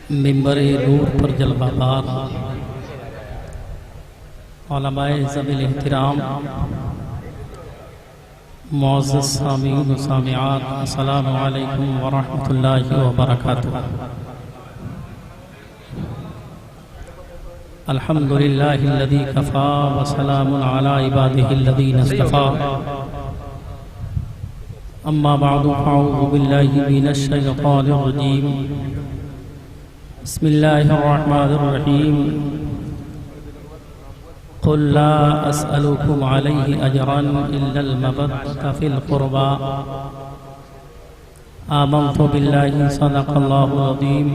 मिंबर नूर पर जलवाबार उलमाए ज़मील एहतराम मुअज़्ज़ज़ सामीन व सामिआत, अस्सलामु अलैकुम व रहमतुल्लाहि व बरकातुहू। अल्हम्दुलिल्लाहिल्लज़ी कफ़ा व सलामुन अला इबादिहिल्लज़ीना इस्तफ़ा। अम्मा बअदु फ़अऊज़ु बिल्लाहि मिनश शैतानिर रजीम। बिस्मिल्लाहिर रहमानिर रहीम। क़ुल ला अस्अलुकुम अलैहि अजरन इल्लल मवद्दता फ़िल क़ुरबा। आमन्तु बिल्लाहि सदक़ल्लाहुल अज़ीम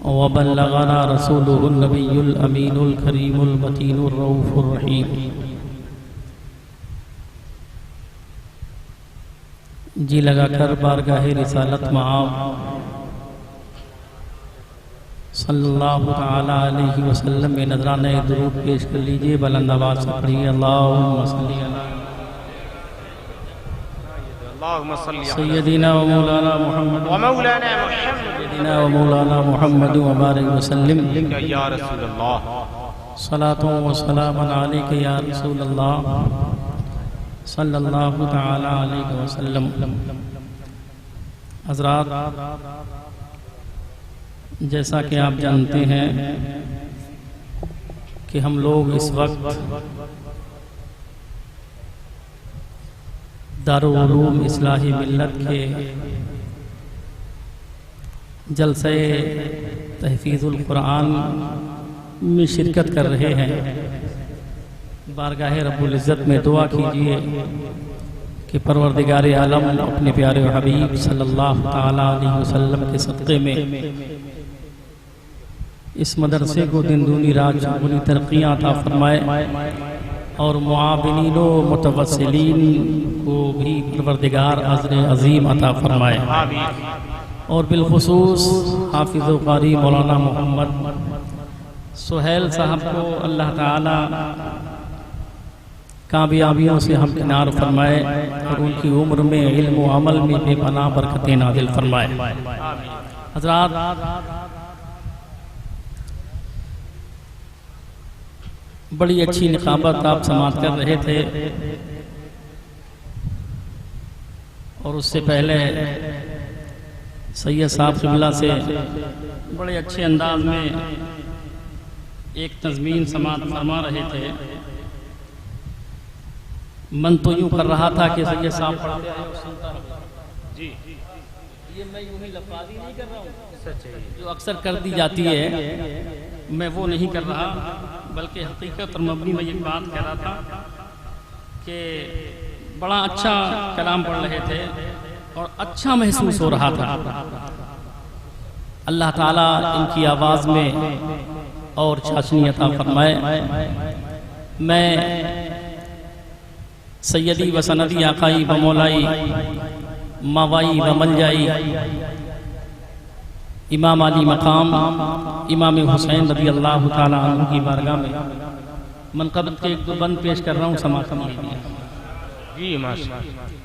व बल्लगना रसूलुहुन नबियुल अमीनुल करीमुल मतीनुर रऊफ़ुर रहीम। जी लगाकर बारगाहे रिसालत मआब सल्लल्लाहु तआला अलैहि वसल्लम में नजराने दुरूद पेश कर लीजिए। बुलंद आवाज़ से पढ़िए अल्लाहुम्मा सल्ली अला सय्यदिना व मौलाना मुहम्मद सय्यदिना व मौलाना मुहम्मद व बारिक वसल्लम या रसूलल्लाह। सलातो व सलामुन अलैका या रसूलल्लाह सल्लल्लाहु तआला अलैहि वसल्लम। हज़रात, जैसा कि आप जानते हैं कि हम लोग इस वक्त दारुल उलूम इस्लाही मिल्लत के जलसे तहफ़ीज़ुल कुरान में शिरकत कर रहे हैं। बारगाहे रब्बुल इज़्ज़त में दुआ कीजिए कि परवरदिगार आलम अपने प्यारे हबीब सल्लल्लाहु तआला अलैहि वसल्लम के सदक़े में इस मदरसे को दिन दूनी रात चौगुनी तरक्कियाँ अता फरमाए और मुआविनीन व मुतवस्सिलीन को भी परवरदिगार अज़्र अज़ीम अता फरमाए और बिलखुसूस हाफिज़ व क़ारी मौलाना मोहम्मद सुहैल साहब को अल्लाह ताला कामयाबियों से हम किनार फरमाए और उनकी उम्र में इल्म व अमल में बेपनाह बरकतें नाज़िल फरमाए। हज़रात, बड़ी अच्छी निकाबत आप समाअत कर रहे थे और उससे पहले सैयद साहब क़िबला से बड़े अच्छे अंदाज में एक तज़मीन समाअत फरमा रहे थे। मन तो यूँ कर रहा था कि सैयद साहब पढ़ते आए और सुनता रहा। जी, ये मैं यूँ ही लफ़ाज़ी नहीं कर रहा हूँ, जो अक्सर कर दी जाती है, मैं वो नहीं कर रहा, बल्कि हकीकत और मबनी में ये बात कह रहा था कि बड़ा अच्छा कलाम पढ़ रहे थे और अच्छा महसूस हो रहा था। अल्लाह ताला इनकी आवाज़ में और चाशनी अता फरमाए। मैं सैयदी व सनदी आकाई व मौलाई मावाई व मलजाई इमाम अली मकाम इमाम हुसैन रज़ी अल्लाह ताला अन्हु की बारगाह में मनक़बत के एक दो बंद पेश कर रहा हूँ। समाअत कीजिए जी। माशाअल्लाह,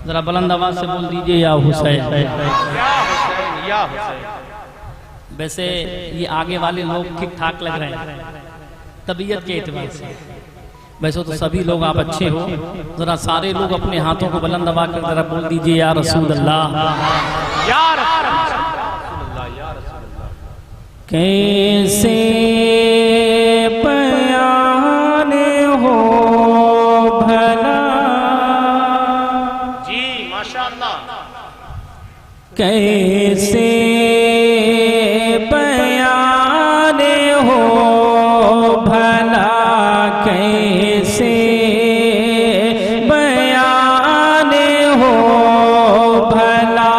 जरा बुलंद आवाज़ से बोल दीजिए या हुसैन, या हुसैन। वैसे ये आगे वाले लोग ठीक ठाक लग रहे हैं तबीयत के एतबार से, वैसे तो सभी लोग आप अच्छे हो। जरा सारे लोग अपने हाथों को बुलंद आवाज़ कर जरा बोल दीजिए या रसूल अल्लाह, या रसूल अल्लाह, या रसूल अल्लाह। कैसे बयान हो भला, जी माशाअल्लाह, कैसे बयान हो भला, कैसे बयान हो भला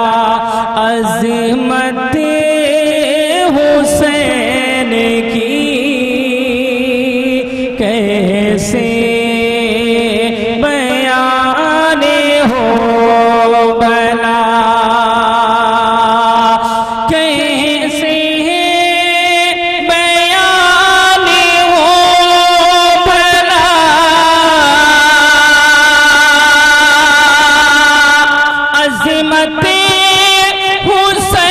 अज़मत हुसैन की, कैसे बयान हो भला, कैसे बयान हो भला अज़मत हुसैन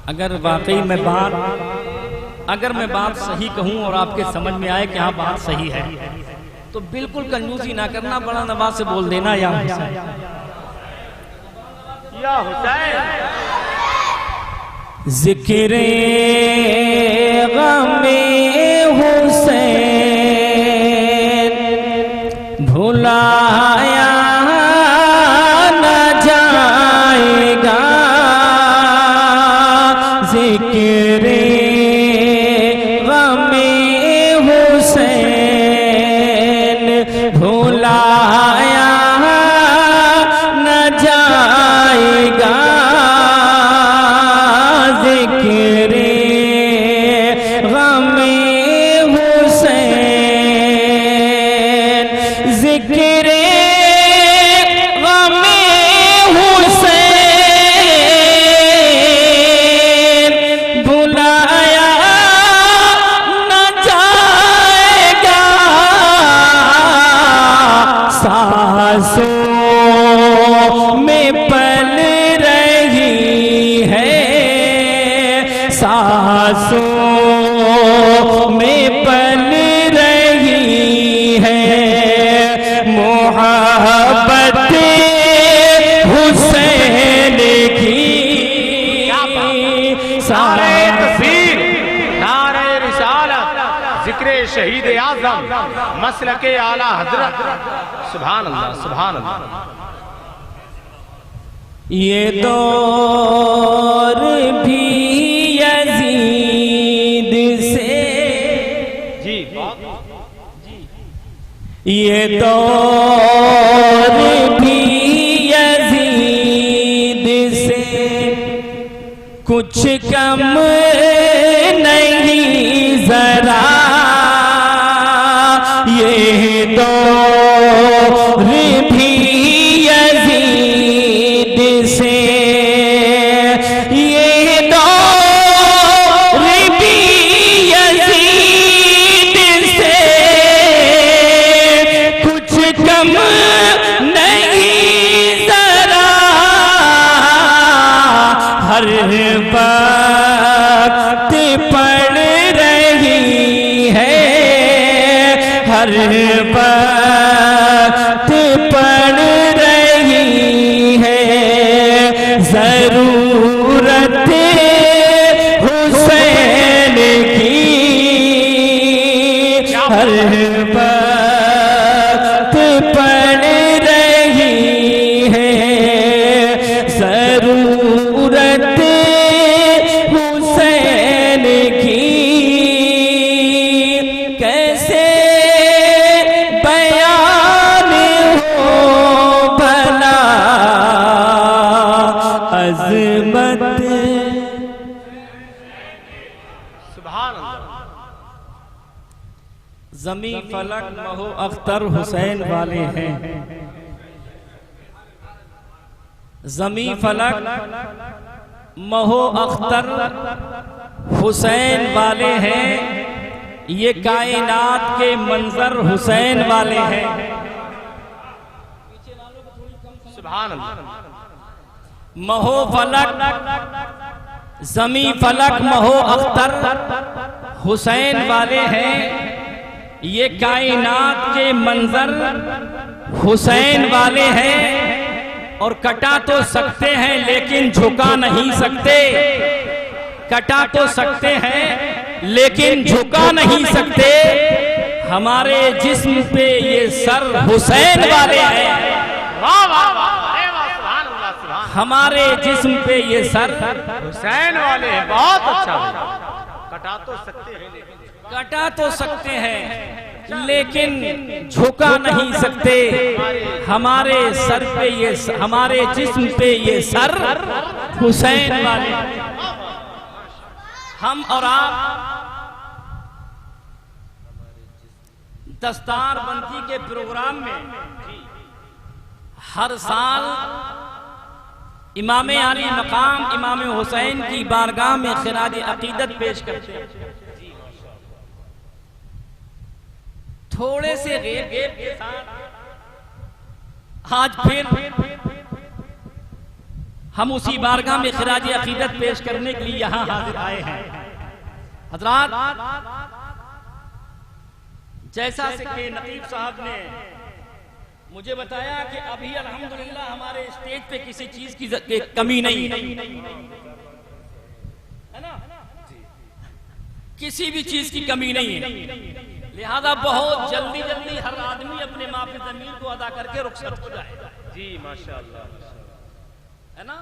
अगर वाकई में अगर मैं बात सही कहूं और आपके समझ में आए कि हाँ बात सही है, तो बिल्कुल कंजूसी ना करना, बड़ा नवाज से बोल देना या हुसैन, या हुसैन। जिक्रे गमे हुसैन भुलाया न जाएगा, जिक्रे गमे हुसैन भुलाया न जाएगा, जिक्रे गमे हुसैन, जिक्रे गमे हुसैन भुलाया न जाएगा, सांसों में पल रही है, सांसों में पल रही है, मोहब्बत हुसैन की। नारे तकबीर, नारे रिसालत, जिक्रे शहीद आज़म, मसलके आला हजरत। सुभान अल्लाह, सुभान अल्लाह। ये दौर भी यजीद से, ये दौर भी यजीद से कुछ कम नहीं जरा, ये दौर भी यजीद से, ये दौर भी यजीद से कुछ कम नहीं जरा, हर वक्त पड़ रही है, हर वक्त पड़ रही है, जरूरत हुसैन की, हर वक्त पड़ रही है, जरूरत हुसैन की। कैसे बयान हो भला अज़मत, सुभान अल्लाह। ज़मी फलक महो अख्तर हुसैन वाले हैं, ज़मी फलक महो अख्तर हुसैन वाले हैं, ये कायनात के मंजर हुसैन वाले हैं। सुभान अल्लाह। महो फलक ज़मी फलक महो अख्तर हुसैन वाले हैं, ये कायनात के मंजर हुसैन वाले हैं। और कटा तो सकते हैं लेकिन झुका नहीं सकते, कटा तो सकते हैं लेकिन झुका नहीं सकते, हमारे जिस्म पे ये सर हुसैन वाले हैं, वाह वाह वाह, अरे वाह, सुभान अल्लाह, सुभान। हमारे जिस्म पे ये सर हुसैन वाले हैं, बहुत अच्छा है। कटा तो सकते हैं, कटा तो सकते हैं लेकिन झुका नहीं सकते, हमारे सर पे ये, हमारे जिस्म पे ये सर हुसैन वाले। हम और आप दस्तारबंदी के प्रोग्राम में हर साल इमाम आली मकाम इमाम हुसैन की बारगाह में खिराज अकीदत पेश करते हैं। थोड़े से गैप के साथ आज फिर हम उसी बारगाह में खिराज अकीदत पेश करने के लिए यहाँ हाजिर आए हैं। हजरात, जैसा कि नकीब साहब ने मुझे बताया कि अभी अल्हम्दुलिल्लाह हमारे स्टेज पे किसी चीज की कमी नहीं है ना, किसी भी चीज की कमी नहीं है। लिहाजा बहुत जल्दी जल्दी हर आदमी अपने माफी ज़मीर को अदा करके रुखसत हो जाएगा। जी माशाअल्लाह, है ना,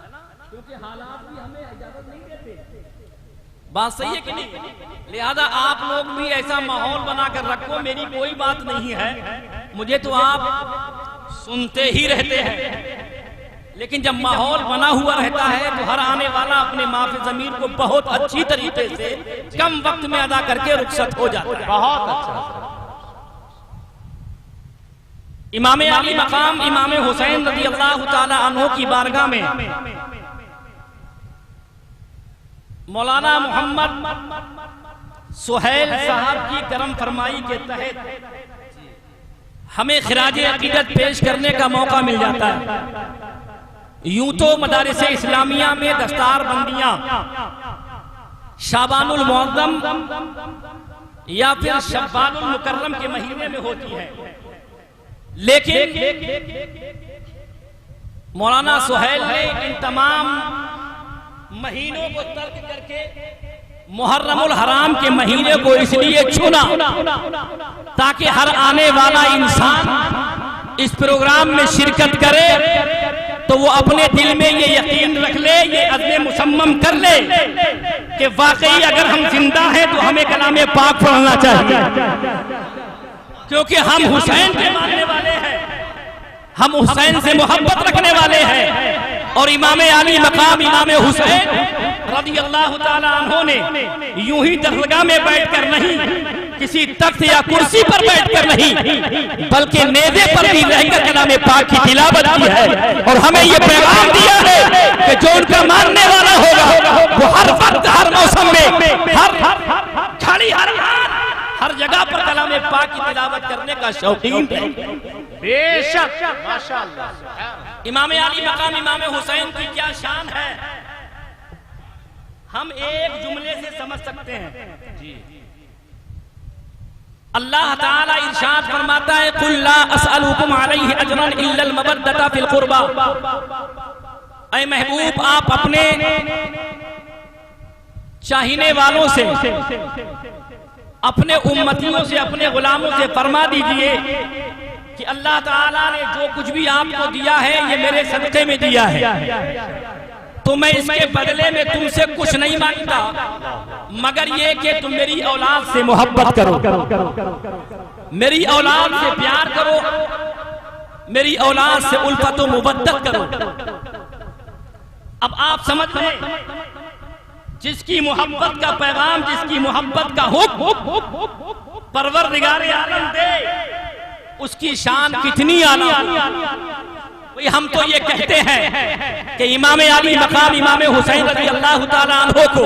क्योंकि हालात भी हमें इजाजत नहीं देते। बात सही है कि नहीं? लिहाजा आप लोग भी ऐसा माहौल बनाकर रखो। मेरी कोई बात नहीं है, मुझे तो आप सुनते ही रहते हैं, लेकिन जब माहौल बना हुआ रहता है तो हर आने वाला अपने माफी ज़मीर को बहुत अच्छी तरीके से कम वक्त में अदा करके रुखसत हो जाता है। बहुत अच्छा। इमाम अली मकाम इमाम हुसैन रज़ी अल्लाह ताला अन्हु की बारगाह में मौलाना मोहम्मद सुहैल साहब की करम फरमाई के तहत हमें खिराज अकीदत पेश करने का मौका मिल जाता है। यूं तो मदारिस इस्लामिया में दस्तार बंदियां शाबानुल मुअज़्ज़म या फिर शब्बानुल मुकर्रम के महीने में होती है, लेकिन मौलाना सुहैल ने इन तमाम महीनों को तर्क करके मुहर्रमुल हराम के महीने को इसलिए चुना ताकि हर आने वाला इंसान इस प्रोग्राम में शिरकत करे तो वो अपने दिल में ये यकीन रख ले, ये अज़्म मुसम्मम कर ले कि वाकई अगर हम जिंदा हैं तो हमें कलाम पाक पढ़ना चाहिए, क्योंकि हम हुसैन के मानने वाले हैं, हम हुसैन से मोहब्बत रखने वाले हैं। और इमाम अली मकाम इमाम हुसैन रज़ी अल्लाह ताला अन्हु ने यूं ही दरगाह में बैठकर नहीं, किसी तख्त या कुर्सी पर बैठकर नहीं, बल्कि नेज़े पर भी रहकर कलाम पाक की तिलावत की है। और हमें ये पैगाम दिया है कि जो उनका मानने वाला होगा वो हर वक्त, हर मौसम में, हर घड़ी, हर जगह पर कलाम पाक की तिलावत करने का शौकीन है। बेशक माशाअल्लाह। इमाम अली मकाम इमाम हुसैन की क्या शान है, हम एक जुमले से समझ सकते हैं। जी, अल्लाह ताला इरशाद फरमाता है, कुल ला असअलुकुम अलैहि अजरन इल्लल मवद्दता फिल कुर्बा। ऐ महबूब, आप अपने चाहने वालों से, अपने उम्मतियों से, अपने गुलामों से फरमा दीजिए कि अल्लाह ताला ने जो कुछ भी आपको दिया है ये मेरे सदक़े में दिया है, तो मैं इसके बदले में तुमसे कुछ नहीं मांगता मगर ये कि तुम मेरी औलाद से मोहब्बत करो, मेरी औलाद से प्यार करो, मेरी औलाद से उल्फत व मुवद्दत करो। अब आप समझ लें, जिसकी मोहब्बत का पैगाम, जिसकी मोहब्बत का हुक्म परवरदिगार आलम दे, उसकी शान कितनी आला। वही हम तो ये कहते हैं कि इमाम अली मकाम इमाम हुसैन रज़ी अल्लाह ताला अन्हु को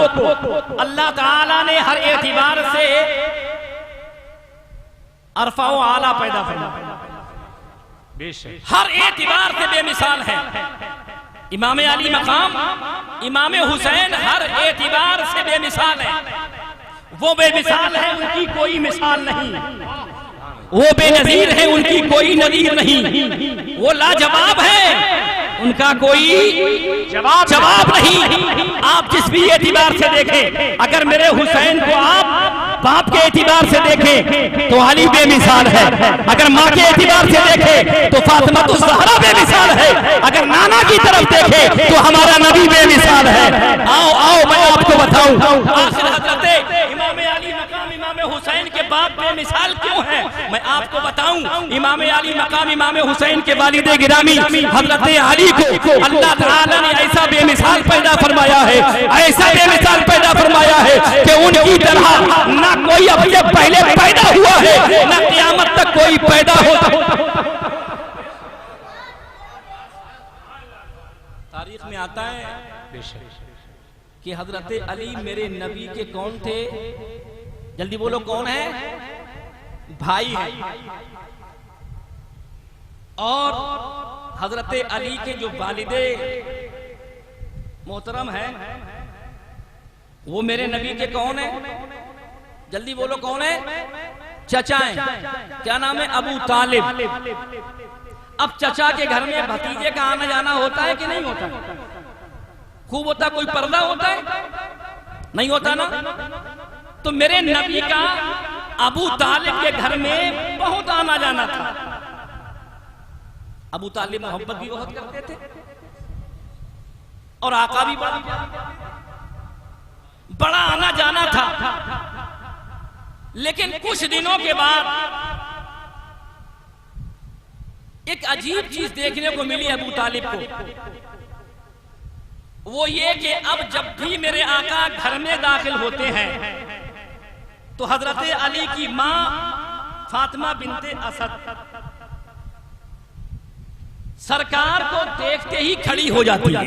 अल्लाह ताला ने हर एतिबार से अरफा व आला पैदा फरमाया, हर एतिबार से बेमिसाल है। इमाम अली मकाम इमाम हुसैन हर एतिबार से बेमिसाल है। वो बेमिसाल है, उनकी कोई मिसाल नहीं। वो बेनजीर है, उनकी कोई नजीर नहीं। वो लाजवाब है, उनका कोई जवाब नहीं। आप जिस भी एतिबार से देखें, अगर मेरे हुसैन को आप बाप के एतिबार से देखें तो अली बेमिसाल है, अगर माँ के एतिबार से देखें तो फातिमा तो ज़हरा बेमिसाल है, अगर नाना की तरफ देखें तो हमारा नबी बेमिसाल है। आओ आओ मैं आपको बताऊं, आखिर हज़रत इमाम अली मकाम इमाम हुसैन के बाप बेमिसाल क्यों है, मैं आपको बताऊं। इमाम अली मकाम इमाम हुसैन के वालिद गिरामी हज़रत अली को अल्लाह ताला ने ऐसा बेमिसाल पैदा फरमाया है, ऐसा बेमिसाल पैदा फरमाया है कि उनकी तरह ना कोई अब से पहले पैदा हुआ है, ना क़यामत तक कोई पैदा होगा। तारीख में आता है कि हजरत अली मेरे नबी के कौन थे, जल्दी बोलो कौन है, भाई है। और हजरत अली के जो वालिदे मोहतरम है, वो मेरे नबी के कौन है? जल्दी बोलो कौन है? चचा है। क्या नाम है? अबू तालिब। अब चचा के घर में भतीजे का आना जाना होता है कि नहीं होता? खूब होता। कोई पर्दा होता है? नहीं होता ना। तो मेरे नबी का अबू तालिब के घर में बहुत आना जाना था। अबू तालिब मोहब्बत भी बहुत करते थे और आका भी बड़ा आना जाना था। लेकिन कुछ दिनों के बाद एक अजीब चीज देखने को मिली अबू तालिब को। वो ये कि अब जब भी मेरे आका घर में दाखिल होते हैं तो हजरत अली की मां फातिमा बिनते असद सरकार को देखते ही खड़ी हो जाती है।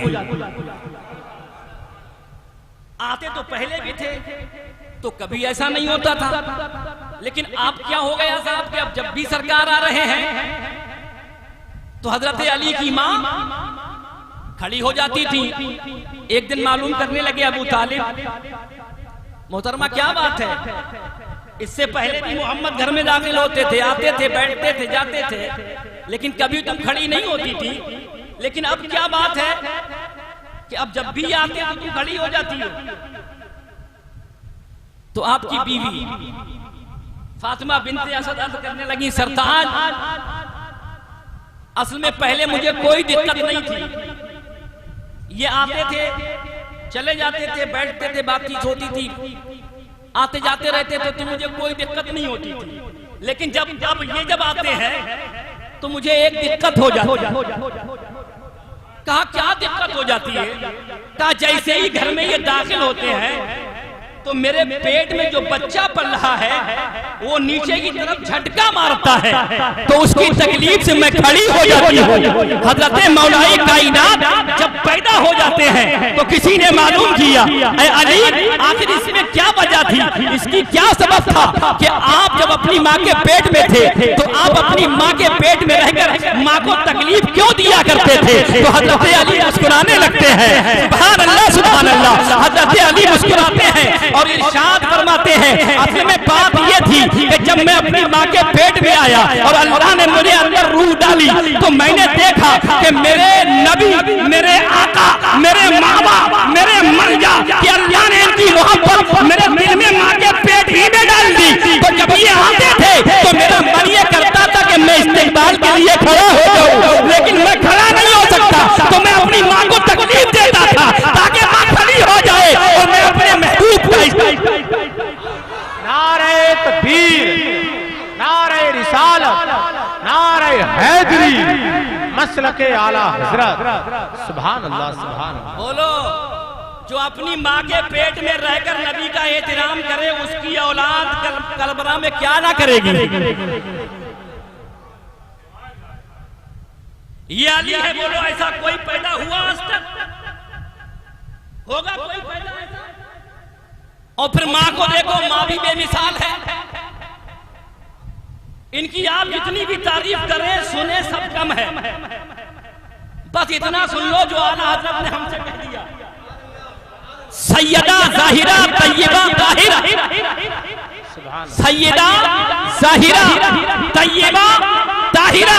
आते तो पहले भी थे तो कभी ऐसा नहीं होता था, लेकिन अब क्या हो गया साहब कि अब जब भी सरकार आ रहे हैं तो हजरत अली की मां खड़ी हो जाती थी। एक दिन मालूम करने लगे अबू तालिब, मोहतरमा क्या बात है? इससे पहले भी मोहम्मद घर में दाखिल होते थे, आते थे, बैठते थे, जाते थे, लेकिन कभी तुम खड़ी नहीं होती थी। लेकिन अब क्या बात है कि अब जब भी आते तो तुम खड़ी हो जाती हो? तो आपकी बीवी फातिमा बिनते असद अर्ज करने लगी, सरताज असल में पहले मुझे कोई दिक्कत नहीं थी। ये आते थे, चले जाते थे, बैठते थे, बातचीत होती थी, आते जाते रहते थे तो मुझे कोई दिक्कत नहीं होती थी। लेकिन जब ये आते हैं तो मुझे एक दिक्कत हो जाती है। कहा क्या दिक्कत हो जाती है? कहा जैसे ही घर में ये दाखिल होते हैं तो मेरे पेट में जो बच्चा पल रहा है वो नीचे की तरफ झटका मारता है, तो उसकी तकलीफ से मैं खड़ी हो जाती हूँ। हजरत मौलाई कायनात जब पैदा हो जाते हैं तो किसी ने मालूम किया, ऐ अली आखिर इसमें क्या वजह थी, इसकी क्या सबब था कि आप जब अपनी माँ के पेट में थे तो आप अपनी माँ के पेट में रहकर माँ को तकलीफ क्यों दिया करते थे? तो हजरत अली मुस्कुराने लगते हैं। सुभान अल्लाह, सुभान अल्लाह। हजरत अली मुस्कुराते हैं और इरशाद फरमाते हैं, असल में बात ये थी कि जब मैं अपनी माँ के पेट में आया और अल्लाह ने मुझे अंदर रूह डाली तो मैंने देखा कि मेरे नबी, मेरे आका, मेरे माँ बाप, मेरे मर्जा कि अल्लाह ने इनकी मोहब्बत मेरे दिल में माँ के पेट ही में डाल दी। तो जब ये आते थे तो मेरा मन ये करता था कि मैं इस्तेमाल के लिए खड़ा हो जाऊं, लेकिन मैं खड़ा नहीं हो सकता तो मैं अपनी माँ को तकलीफ देता था ताकि माँ खड़ी हो जाए और मैं अपने महबूब का नारे तकबीर, नारे रिसालत, नारे हैदरी, मसलके आला हजरत। सुभान अल्लाह, सुभान अल्लाह। बोलो, जो अपनी माँ के पेट में रहकर नबी का एहतराम करे उसकी औलाद कलबरा में क्या ना करेगी। ये अली है। बोलो ऐसा कोई पैदा हुआ आज तक? होगा कोई पैदा ऐसा? और फिर माँ को देखो, माँ भी बेमिसाल है। इनकी आप जितनी भी तारीफ करें सुने सब कम है। बस इतना सुन लो जो आला हजरत ने हमसे कह दिया, सैयदा जाहिरा तैयबा ताहिरा, सैयदा जाहिरा तैयबा ताहिरा,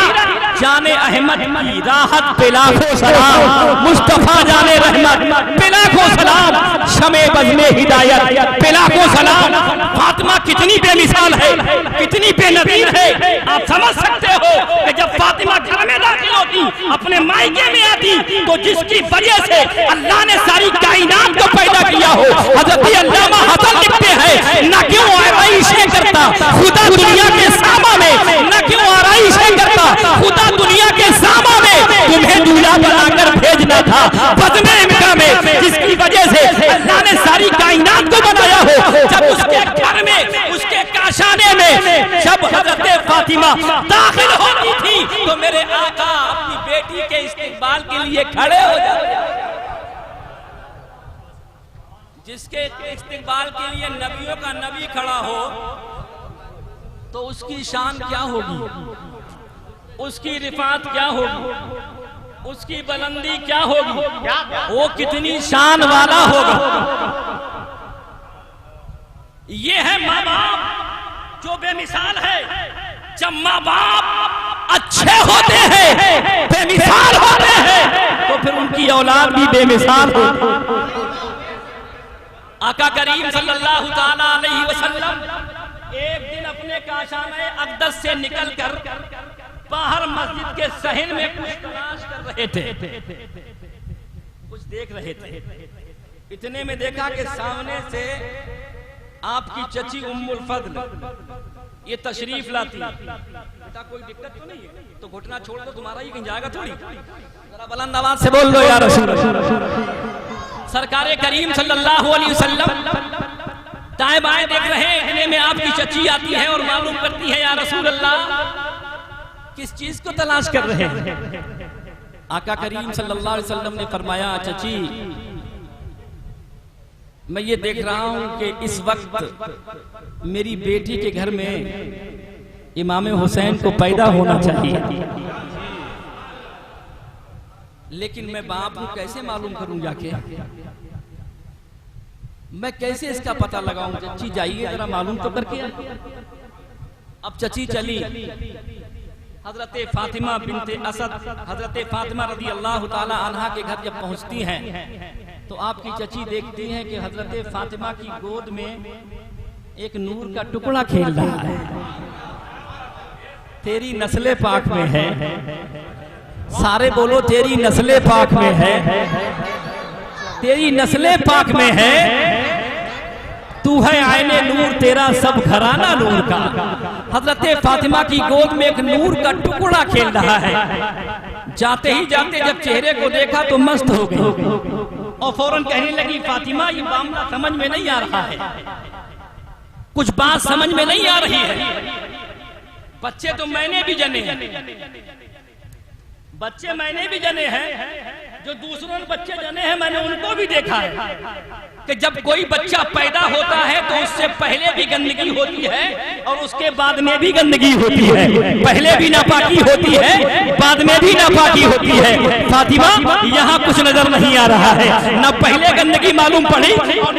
जाने अहमद की राहत पे लाखों सलाम, मुस्तफा जाने रहमत पे लाखों सलाम, शमे बज़्मे हिदायत पे लाखों सलाम। फातिमा कितनी बेमिसाल है, कितनी बेनज़ीर है। आप समझ सकते हो कि जब फातिमा घर में दाखिल होती, अपने मायके में आती, तो जिसकी वजह से अल्लाह ने सारी कायनात को पैदा किया हो। हज़रत अल्लामा हसन लिखते हैं, न क्यों आराइशें करता खुदा दुनिया के सामा में, न क्यों आराइशें करता खुदा दुनिया के सामा में, तुम्हें दूल्हा बनाकर भेजना था बज़्मे इमका में, जिसकी वजह से अल्लाह ने सारी कायनात को बनाया हो। जब उसके घर में, उसके काशाने में जब हज़रत फातिमा दाखिल होती थी तो मेरे आका अपनी बेटी के इस्तेमाल के लिए खड़े हो जाते। जिसके इस्तेमाल के लिए नबियों का नबी खड़ा हो तो उसकी शान क्या होगी, उसकी रिफात क्या होगी। उसकी बुलंदी क्या होगी, क्या वो कितनी शान वाला होगा। ये है माँ बाप जो बेमिसाल है। जब माँ बाप अच्छे होते हैं, बेमिसाल होते हैं, तो फिर उनकी औलाद भी बेमिसाल होती है। आका करीम सल्लल्लाहु ताला अलैहि वसल्लम एक दिन अपने काशाने अक़दस से निकलकर बाहर मस्जिद के सहन में कुछ तलाश कर रहे थे, कुछ देख रहे थे। इतने में देखा कि सामने से आपकी चची उम्मुल फज़ल ये तशरीफ लाती। बेटा कोई दिक्कत तो नहीं है? तो घुटना छोड़ दो, तुम्हारा ही कहीं जाएगा थोड़ी। जरा बुलंद आवाज से बोल दो या रसूल अल्लाह। सरकारे करीम सल्लल्लाहु अलैहि वसल्लम दाएं बाएं देख रहे हैं। इतने में आपकी चची आती है और मालूम करती है, या रसूल अल्लाह किस चीज को तलाश कर रहे हैं? आका करीम सल्लल्लाहु अलैहि वसल्लम ने फरमाया, चची मैं ये देख रहा हूं कि इस वक्त मेरी बेटी के घर में इमाम हुसैन को पैदा होना चाहिए, लेकिन मैं बाप को कैसे मालूम करूं जाके? मैं कैसे इसका पता लगाऊं? चची जाइए जरा मालूम तो करके। अब चची चली। हजरत फातिमा बिनते असद, हजरत फातिमा रज़ी अल्लाह ताला अन्हा के घर जब पहुंचती हैं तो आपकी चची देखती हैं कि हजरत फातिमा की गोद में एक नूर का टुकड़ा खेल रहा है। तेरी नस्ले पाक में है। सारे बोलो, तेरी नस्ले पाक में है, तेरी नस्ले पाक में है। तू है आईने नूर, तेरा सब घराना नूर का। हजरत फातिमा की गोद में एक नूर का टुकड़ा खेल रहा है। जाते ही जाते जब चेहरे को देखा तो मस्त हो गई और फौरन कहने लगी, फातिमा ये मामला समझ में नहीं आ रहा है, कुछ बात समझ में नहीं आ रही है। बच्चे तो मैंने भी जने हैं, बच्चे मैंने भी जने हैं, जो दूसरों ने बच्चे जने हैं मैंने उनको भी देखा है कि जब कोई बच्चा पैदा होता है तो उससे पहले भी गंदगी होती है और उसके बाद में भी गंदगी होती है। पहले भी नापाकी होती है, बाद में भी नापाकी होती है। फातिमा यहाँ कुछ नजर नहीं आ रहा है, न पहले गंदगी मालूम पड़ी और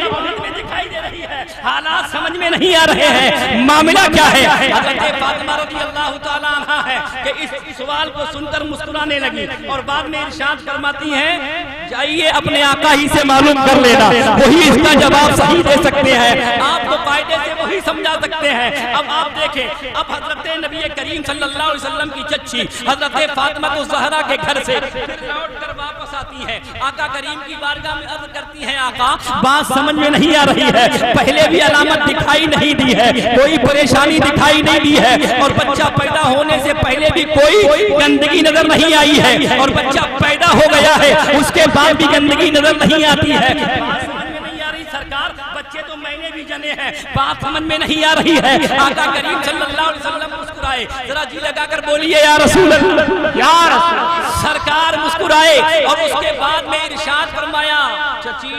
दिखाई दे रही है। हालात समझ में नहीं आ रहे हैं, मामला क्या है? हज़रत फातिमा रज़ी अल्लाह ताला अन्हा है कि इस सवाल को सुनकर मुस्कुराने लगी और बाद में इरशाद फरमाती हैं, जाइए अपने आका ही से मालूम कर लेना, वही इसका जवाब सही दे सकते हैं, आपको कायदे से वही समझा सकते हैं। अब आप देखें, अब हजरत नबी करीम सल्लल्लाहु अलैहि वसल्लम की चच्ची हजरत फातिमा तो ज़हरा के घर से लौट कर वापस आती है। आका करीम की बारगाह में अर्ज करती है, आका बात समझ में नहीं आ रही है, पहले भी अलामत दिखाई नहीं दी है, कोई परेशानी दिखाई नहीं दी है और बच्चा पैदा होने से पहले भी कोई गंदगी नजर नहीं आई है और बच्चा पैदा हो गया है उसके बाद भी गंदगी नजर नहीं आती है। बात समझ में नहीं आ रही सरकार, बच्चे तो मैंने भी जने हैं, बात समझ में नहीं आ रही है। आका करीम सल्लल्लाहु अलैहि वसल्लम मुस्कुराए, जरा जी लगाकर बोलिए या रसूल अल्लाह, या रसूल। सरकार मुस्कुराए और उसके बाद में इरशाद फरमाया, चची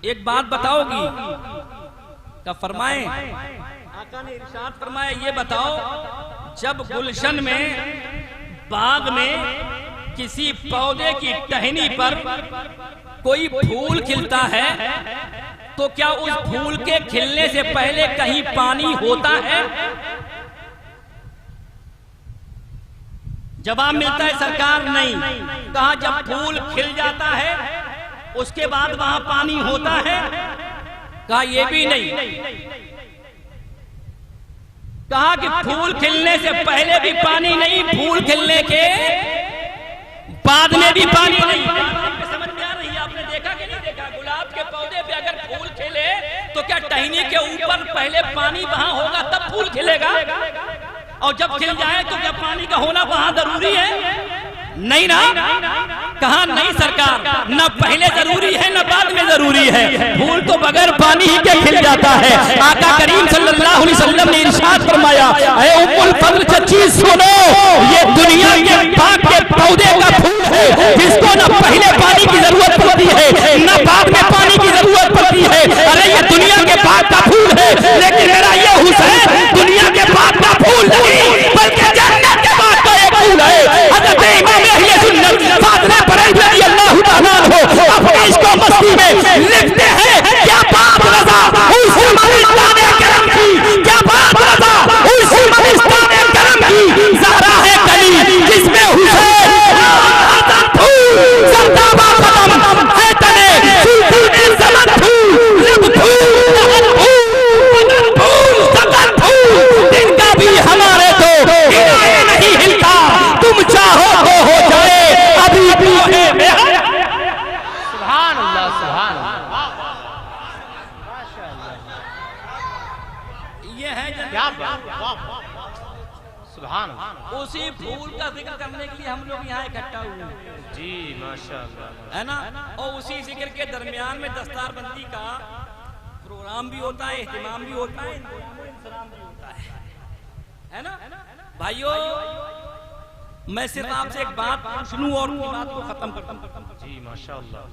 एक बात बताओगी? का फरमाए। आका ने इरशाद फरमाया, ये बताओ जब गुलशन में बाग में किसी पौधे की टहनी पर कोई फूल खिलता है तो क्या उस फूल के खिलने से पहले कहीं पानी होता है? जवाब मिलता है सरकार नहीं। कहा जब फूल खिल जाता है उसके बाद वहां पानी होता है? कहा ये भी नहीं। कहा कि फूल खिलने से पहले भी पानी नहीं, फूल खिलने के बाद में भी पानी नहीं। समझ में आ रही है? आपने देखा कि नहीं देखा? गुलाब के पौधे पे अगर फूल खिले तो क्या टहनी के ऊपर पहले पानी वहां होगा तब फूल खिलेगा? और जब खिल जाए तो क्या पानी का होना वहां जरूरी है? नहीं ना। कहा नहीं सरकार, न पहले जरूरी है न बाद में जरूरी है, फूल तो बगैर पानी ही के खिल जाता है। आका करीम सल्लल्लाहु अलैहि वसल्लम ने इरशाद फरमाया, ऐ उम्मुल फज़ल चची सुनो, ये दुनिया के पाक के पौधे का फूल है जिसको न पहले पानी की जरूरत पड़ती है न बाद में पानी की जरूरत पड़ती है। अरे ये दुनिया के पाक का फूल है, लेकिन मेरा ये हुसैन दुनिया के पाक का फूल नहीं बल्कि जन्नत के पाक का एक फूल है। हज़रत इमाम अहले सुन्नत ये है क्या बात, वाह, सुभान अल्लाह। उसी फूल का जिक्र करने के लिए हम लोग यहाँ इकट्ठा हुए हैं। जी माशाअल्लाह, है ना। और उसी जिक्र के दरमियान में दस्तारबंदी का प्रोग्राम भी होता है, इत्तिमाम भी होता है, इंतजाम भी होता है ना भाइयों। मैं सिर्फ आपसे एक बात पूछ लूं और उनकी बात को खत्म कर दूं। जी माशाअल्लाह।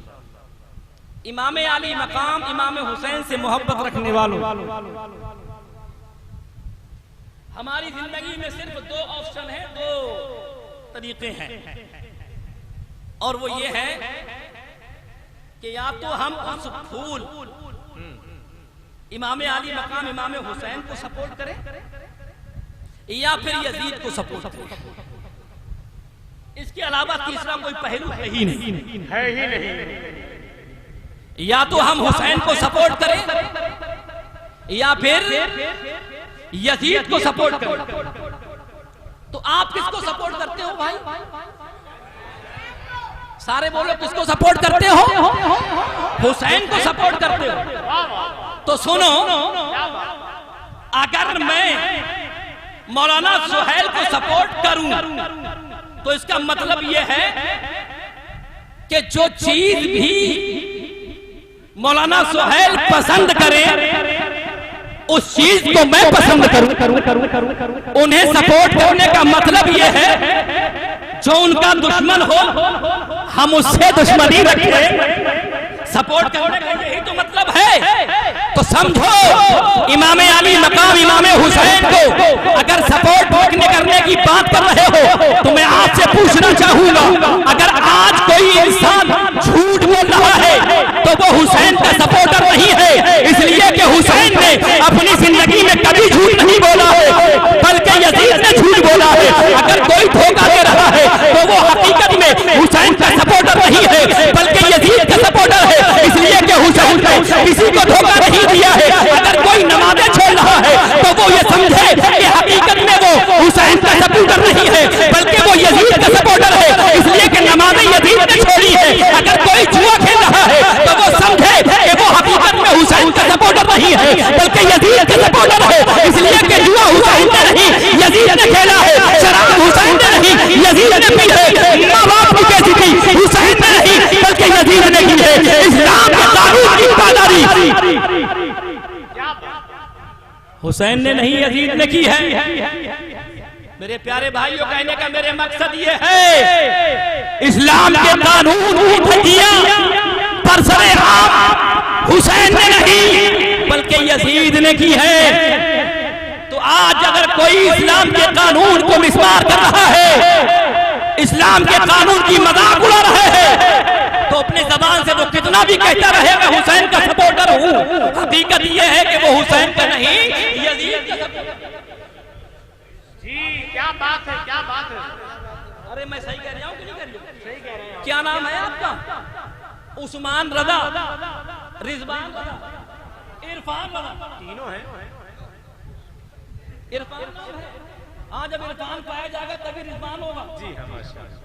इमाम अली मकाम इमाम हुसैन से मोहब्बत रखने वालों, हमारी जिंदगी में सिर्फ दो ऑप्शन है, दो तरीके हैं, और वो ये है कि या तो हम उस फूल इमाम अली मकाम इमाम हुसैन को सपोर्ट करें या फिर यजीद को सपोर्ट करें। इसके अलावा तीसरा कोई पहलू है ही नहीं, है ही नहीं। या तो हम हुसैन को सपोर्ट करें या फिर यजीद को सपोर्ट करें। तो आप किसको सपोर्ट करते हो भाई? सारे बोलो, किसको सपोर्ट करते हो? हुसैन को सपोर्ट करते हो। तो सुनो, अगर मैं मौलाना सुहैल को सपोर्ट करूं तो इसका मतलब यह है कि जो चीज भी मौलाना सुहैल पसंद करे उस चीज को मैं पसंद करूं। उन्हें सपोर्ट करने का मतलब यह है जो उनका दुश्मन हो हम उससे दुश्मनी रखें। सपोर्ट करने का यही तो मतलब है। तो समझो, इमाम अली मकाम इमाम हुसैन को अगर सपोर्ट करने की बात कर रहे हो तो मैं आपसे पूछना चाहूंगा, अगर आज कोई इंसान झूठ बोल रहा है तो वो हुसैन का सपोर्टर नहीं है, इसलिए कि हुसैन ने अपनी जिंदगी में कभी झूठ नहीं बोला है, बल्कि यजीद ने झूठ बोला है। अगर कोई धोखा दे रहा है तो वो हकीकत में हुसैन का सपोर्टर नहीं है, बल्कि यजीद का सपोर्टर है, इसलिए कि हुसैन ने किसी को धोखा नहीं दिया है। अगर कोई नमाजें छोड़ रहा है तो वो ये समझे कि हकीकत में वो हुसैन का सपोर्टर नहीं है, बल्कि वो यजीद का सपोर्टर है, इसलिए कि नमाजें यजीद ने छोड़ी है। अगर कोई जुआ खेल रहा है तो वो समझे कि वो हकीकत में हुसैन का सपोर्टर नहीं है, बल्कि यजीद का सपोर्टर है, इसलिए कि जुआ हुसैन ने नहीं यजीद ने खेला है, शराब हुसैन ने नहीं यजीद ने पी है, माँ बाप की बेइज्जती हुसैन ने नहीं बल्कि यजीद ने की है। इस्लाम के कानून की पादारी हुसैन ने नहीं यजीद ने की है। मेरे प्यारे भाइयों, कहने का मेरे मकसद ये है, इस्लाम के कानून की धज्जियां पर सरेआम हुसैन ने नहीं बल्कि यजीद ने की है। तो आज अगर कोई इस्लाम के कानून को मिसमार कर रहा है, इस्लाम के कानून की मजाक उड़ा रहे हैं, तो अपने जबान से तो कितना भी कहता रहे मैं हुसैन का सपोर्टर हूं, हकीकत यह है कि वो हुसैन का नहीं यजीद का सपोर्टर। जी क्या बात है, क्या बात है। अरे मैं सही कह रहा हूँ कि नहीं कह रही हूँ? सही कह रहे हैं। क्या नाम है आपका? उस्मान रजा, रिजवान रजा, इरफान रजा, तीनों हैं। इरफान नाम है। हाँ, जब इरफान पाया जाएगा तभी रिजवान होगा। जी हाँ माशाअल्लाह,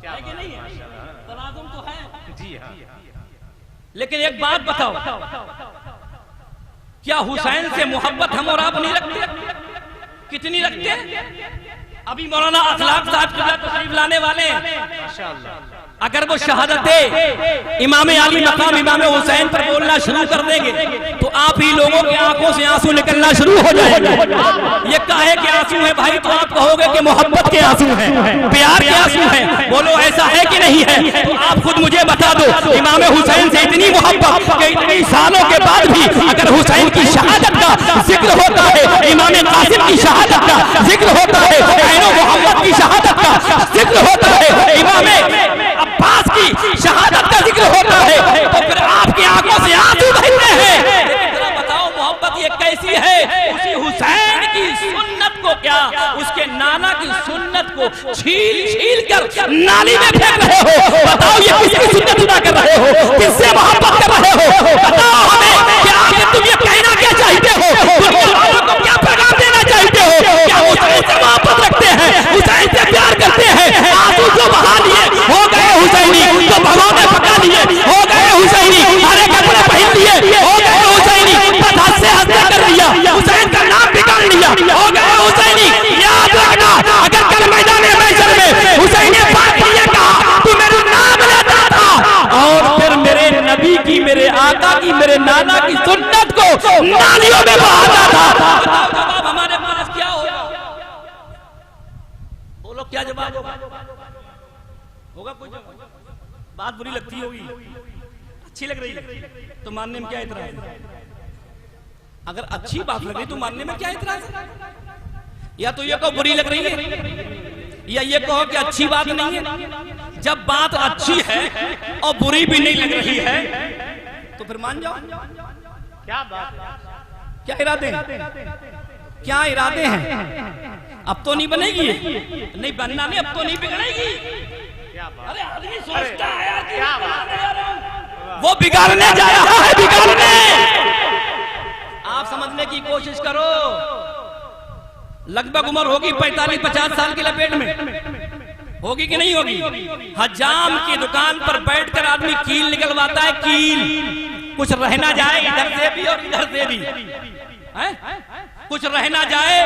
क्या है कि नहीं है? माशाअल्लाह, तनाजुम तो है। जी हाँ। लेकिन एक बात बताओ, क्या हुसैन से मोहब्बत हम और आप नहीं रखते? कितनी रखते? अभी मौलाना अखलाक साहब किबला तशरीफ लाने वाले हैं। माशाअल्लाह। अगर वो शहादते इमाम अली मकाम इमाम हुसैन पर बोलना शुरू कर देंगे तो आप ही लोगों की आंखों से आंसू निकलना शुरू हो जाएंगे। ये काहे के आंसू हैं भाई? तो आप कहोगे कि मोहब्बत के आंसू हैं, प्यार के आंसू हैं। बोलो ऐसा है कि नहीं है? तो आप खुद मुझे बता दो, इमाम हुसैन से इतनी मोहब्बत कि इतनी सालों के बाद भी अगर हुसैन की शहादत का जिक्र होता है, इमाम कासिम की शहादत का जिक्र होता है, ऐनो मोहम्मद की शहादत का जिक्र होता है, इमाम अब्बास की शहादत का जिक्र होता है, तो फिर आपकी आंखों से आंसू बहते हैं। बताओ मोहब्बत ये कैसी है? उसी हुसैन की सुन्नत को, क्या उसके नाना की सुन्नत को छील छील कर नाली में फेंक रहे हो। बताओ ये किसकी सुन्नत अदा कर रहे हो? किससे मोहब्बत कर रहे हो? बताओ हमें, क्या आखिर तुम ये कहना क्या चाहते हो? मुसलमानों को क्या पैगाम देना चाहते हो? क्या हुसैन से मोहब्बत रखते हैं, हुसैन से प्यार करते हैं? आंसू जो बहा लिए हो गए हुसैनी, तो भगवान ने पका लिए हो गए हुसैनी, हरे कपड़े पहन लिए हो गए हुसैनी, हंसते हंसते कर लिया हुसैन नालियों में बहाता था। बताओ जवाब हमारे पास क्या होगा? बोलो क्या जवाब होगा? कोई बात बुरी लगती होगी, अच्छी लग रही है तो मानने में क्या इतराज है? अगर अच्छी बात लग रही तो मानने में क्या इतराज है? या तो ये कहो बुरी लग रही है, या ये कहो कि अच्छी बात नहीं है। जब बात अच्छी है और बुरी भी नहीं लग रही है तो फिर मान जाओ। क्या बात, क्या इरादे हैं? क्या इरादे हैं? अब तो नहीं बनेगी, नहीं बनना नहीं, अब तो नहीं बिगड़ेगी। क्या बात, अरे आदमी सोचता है यार कि क्या बात, वो बिगाड़ने जा रहा है, बिगाड़ने। आप समझने की कोशिश करो। लगभग उम्र होगी 45-50 साल की लपेट में होगी कि नहीं होगी? हजाम की दुकान पर बैठकर आदमी कील निकलवाता है, कील। कुछ रहना जाए इधर से भी और इधर से भी, कुछ रहना जाए।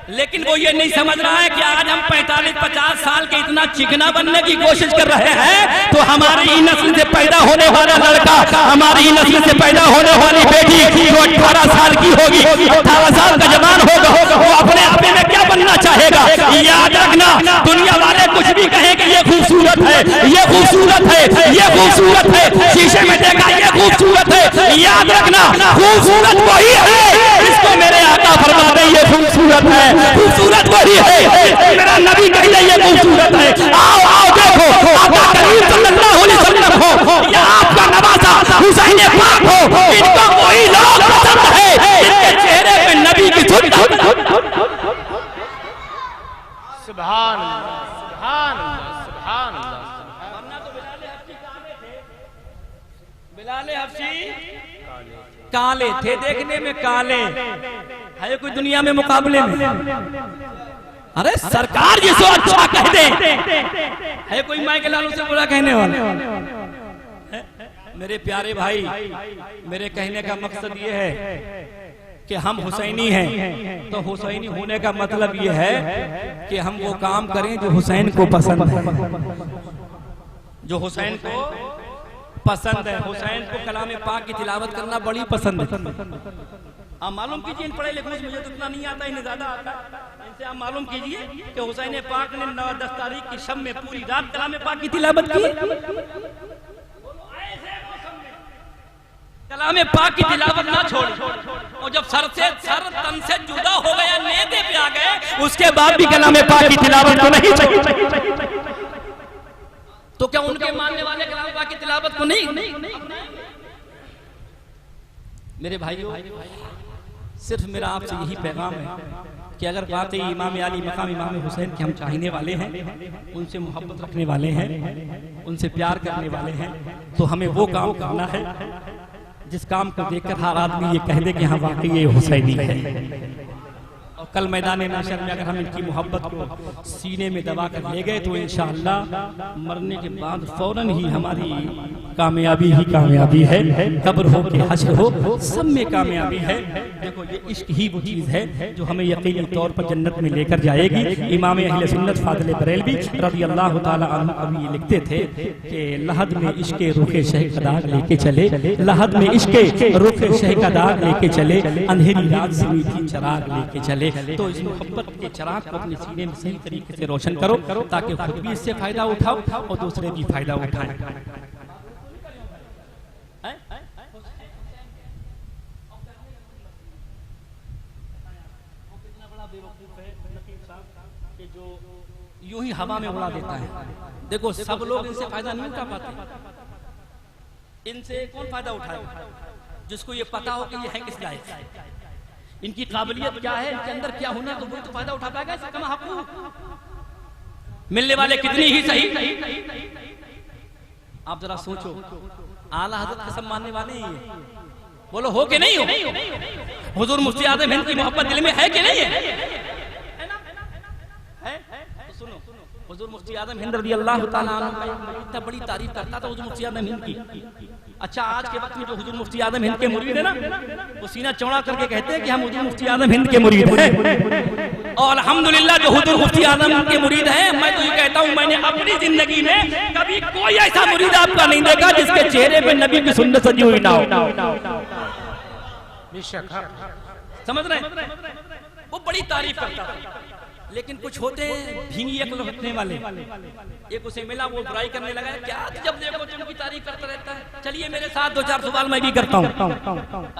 लेकिन वो ये नहीं समझ रहा है कि आज हम 45-50 साल के इतना चिकना बनने की कोशिश कर रहे हैं तो हमारी ही नस्ल से पैदा होने वाला लड़का, हमारी ही नस्ल से पैदा होने वाली बेटी जो 18 साल की होगी, 18 साल का जवान होगा, वो अपने आप में क्या बनना चाहेगा? याद रखना, दुनिया वाले कुछ भी कहें कि ये खूबसूरत है, ये खूबसूरत है, ये खूबसूरत है, शीशे में देखा ये खूबसूरत है। याद रखना, खूबसूरत वही है जिसको मेरे आका फरमाते हैं ये खूबसूरत है। खूबसूरत वही है, मेरा नबी कहते ये खूबसूरत है। आओ आओ देखो, आका करीम सल्लल्लाहु अलैहि वसल्लम हो या आपका नवासा हुसैन पाक हो, इनको वही लोग पसंद है जिनके चेहरे पे नबी की सुन्नत। सुभान अल्लाह, सुभान अल्लाह, सुभान अल्लाह। वरना तो बिलाले हबशी काले थे, देखने में काले है कोई दुनिया में मुकाबले में? अरे सरकार जिसको अच्छा कह दे है कोई माइक लालू से बुरा कहने वाला? मेरे प्यारे भाई, मेरे कहने का मकसद ये है कि हम हुसैनी हैं तो हुसैनी होने का मतलब ये है कि हम वो काम करें जो हुसैन को पसंद है, जो हुसैन को पसंद है। हुसैन को कलाम पाक की तिलावत करना बड़ी पसंद है। आप मालूम कीजिए, इन पढ़े लिखे मुझे तो इतना नहीं आता, इन्हें ज्यादा आता। इनसे आप मालूम कीजिए कि हुसैन पाक ने 9-10 तारीख की शब में पूरी रात कलाम पाक की तिलावत की। कलाम पाक की तिलावत ना छोड़ी, और जब सर तन से जुदा हो गया, नेदे पे आ गए, उसके बाद भी कलाम पाक की तिलावत को नहीं छोड़ी। तो क्या उनके मानने वाले कलाम पाक की तिलावत को नहीं? मेरे भाइयों, सिर्फ मेरा आपसे यही पैगाम है कि अगर वाकई इमाम आली मकाम इमाम हुसैन के हम चाहने वाले हैं, उनसे मोहब्बत रखने वाले हैं, उनसे प्यार करने वाले हैं, तो हमें वो काम करना है जिस काम को देखकर हर आदमी ये कह दे कि हाँ वाकई ये हुसैनी है। और कल मैदान महशर में अगर हम इनकी मोहब्बत को सीने में दबा कर ले गए तो इंशाअल्लाह मरने के बाद फौरन ही हमारी कामयाबी ही कामयाबी है। कब्र हो के हश्र हो, सब में कामयाबी है। देखो ये इश्क ही वो चीज है जो हमें यकीनी तौर पर जन्नत में लेकर जाएगी। इमाम अहले सुन्नत फादिल बरेलवी रज़ियल्लाहु ताला अन्हु कभी लिखते थे कि लहद में इश्क़े रुखे शह का दाग लेके चले, लहद में इश्क़े रुखे शह का दाग लेके चले, अंधेरी रात से मीठी चराग लेके चले। तो इस मोहब्बत के चराग को अपने सीने में सही तरीके से रोशन करो ताकि खुद भी इससे फायदा उठाओ और दूसरे भी फायदा उठाएं। जो यूं ही हवा में उड़ा देता है। देखो सब लोग इनसे फायदा नहीं उठा पाते। इनसे कौन फायदा उठाए? जिसको ये पता हो कि ये है किस लायक, इनकी काबिलियत क्या है, इनके अंदर क्या होना, तो वो तो फायदा उठा पाएगा। कम हक मिलने वाले कितनी ही सही। आप जरा सोचो, आला हज़रत का सब मानने वाले ही है। बोलो हो के नहीं हो? हुजूर मुफ्ती आज़म हिंद की मोहब्बत दिल में है कि नहीं है? तो सुनो, हुजूर मुफ्ती आज़म हिंद रज़ियल्लाहु ताला अन्हु इतना बड़ी तारीफ करता था हुजूर मुफ्ती आज़म हिंद की। अच्छा आज के वक्त में जो हुजूर मुफ्ती आज़म हिंद के मुरीद है ना, वो सीना चौड़ा करके कहते हैं कि हम हुजूर मुफ्ती आज़म हिंद के मुरीद हैं। और अल्हम्दुलिल्लाह जो हुजूर मुफ्ती आज़म के मुरीद हैं, मैं तो ये कहता हूँ मैंने अपनी जिंदगी में कभी कोई ऐसा मुरीद आपका नहीं देखा जिसके चेहरे पे नबी की सुन्नत सजी हुई ना हो। बेशक समझ रहे हैं? वो बड़ी तारीफ करता था, लेकिन कुछ होते भींगी अकल रखने वाले, एक उसे मिला, वो बुराई करने लगा, क्या जब देखो तुम की तारीफ करता रहता है, चलिए मेरे साथ 2-4 सवाल मैं भी करता हूँ।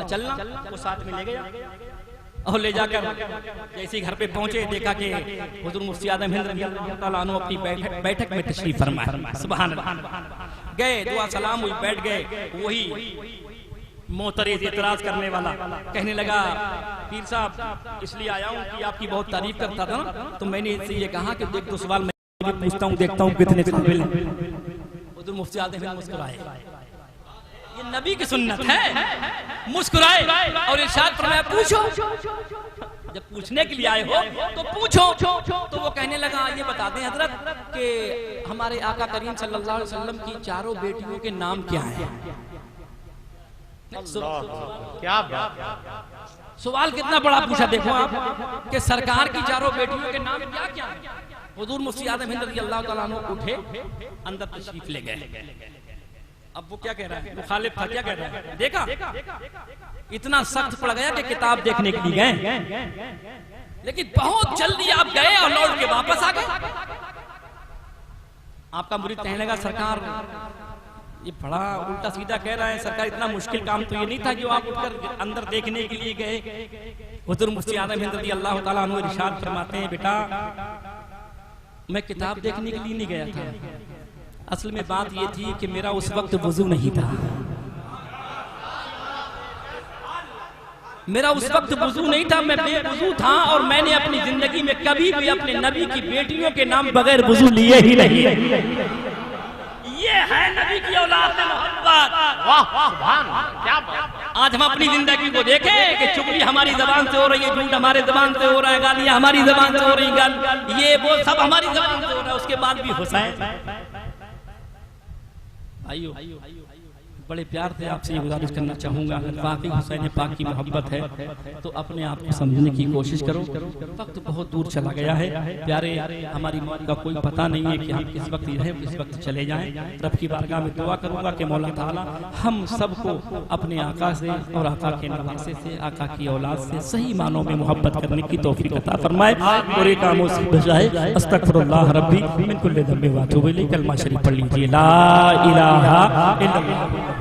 चलना, वो साथ में ले गया और ले जाकर जैसे घर पे पहुंचे देखा कि हुजूर मुफ्ती आजम हिंद रज़ियल्लाहु ताला अन्हु अपनी बैठक में तशरीफ फरमा। सुभान अल्लाह। गए, दुआ सलाम हुई, बैठ गए। वही मोतरेज एतराज करने वाला कहने लगा, पीर साहब इसलिए आया हूँ कि आपकी बहुत तारीफ करता था ना, तो मैंने इससे ये कहा कि देख 2 सवाल मैं भी पूछता हूँ, देखता हूँ कितने काबिल हैं। हुजूर मुफ्ती आजम हिंद मुस्कुराए, ये नबी की सुन्नत है, मुस्कुराए और इरशाद फरमाया पूछो। जब पूछने के लिए आए हो तो पूछो। तो वो कहने लगा, ये बता दें हजरत कि हमारे आका करीम सल्लल्लाहु अलैहि वसल्लम की चारों बेटियों के नाम क्या हैं? क्या बात, सवाल कितना बड़ा पूछा देखो आप कि सरकार की चारों बेटियों के नाम क्या क्या हैं? हुजूर मुफ्ती आजम हिंद रज़ियल्लाहु ताला अन्हु उठे, अंदर तशरीफ ले गए। अब वो क्या कह रहा है, मुखालिफ था, क्या कह रहा है? देखा इतना सख्त पड़ गया कि किताब देखने के लिए गए, लेकिन बहुत जल्दी आप गए और लौट के वापस आ गए। आपका मुरीद कहने लगा, सरकार ये बड़ा उल्टा सीधा कह रहा है, सरकार इतना मुश्किल काम तो ये नहीं था जो आप उठकर अंदर देखने के लिए गए। हुजूर मुफ्ती आजम हिंद रज़ियल्लाहु ताला अन्हु इरशाद फरमाते हैं, बेटा मैं किताब देखने के लिए नहीं गया था, असल में बात ये थी कि मेरा उस वक्त वजू नहीं था। मेरा उस वक्त वजू नहीं था, मैं बेवजू था और मैंने अपनी जिंदगी में कभी भी अपने नबी की बेटियों के नाम बगैर वजू लिए ही नहीं। ये है नबी की औलाद में मोहब्बत। वाह सुभान, क्या बात। आज हम अपनी जिंदगी को देखें कि चुगली हमारी जबान से हो रही है, झूठ हमारी जबान से हो रहा है, गालियां हमारी जबान से हो रही, ये वो सब हमारी जबान से हो रहा है, उसके बाद भी हुसैन। आइयो बड़े प्यार से आपसे ये गुजारिश करना चाहूँगा, अगर वाकई हुसैन पाक की मोहब्बत है तो अपने आप को समझने की कोशिश करो। वक्त बहुत दूर चला गया है प्यारे, हमारी मौत का कोई पता नहीं है कि हम किस वक्त रहें, किस वक्त चले जाएं। रब की बारगाह में दुआ करूँगा कि मौला ताला हम सबको अपने आका से और आका के नवासे से, आका की औलाद से सही मानों में मोहब्बत करने की तौफीक अता फरमाए, बुरे कामों से बचाए। अस्तगफिरुल्लाह रब्बी मिन कुल्लि ज़ंबिन व अतूबु इलैह। कलमा शरीफ पढ़ लीजिए, ला इलाहा इल्लल्लाह।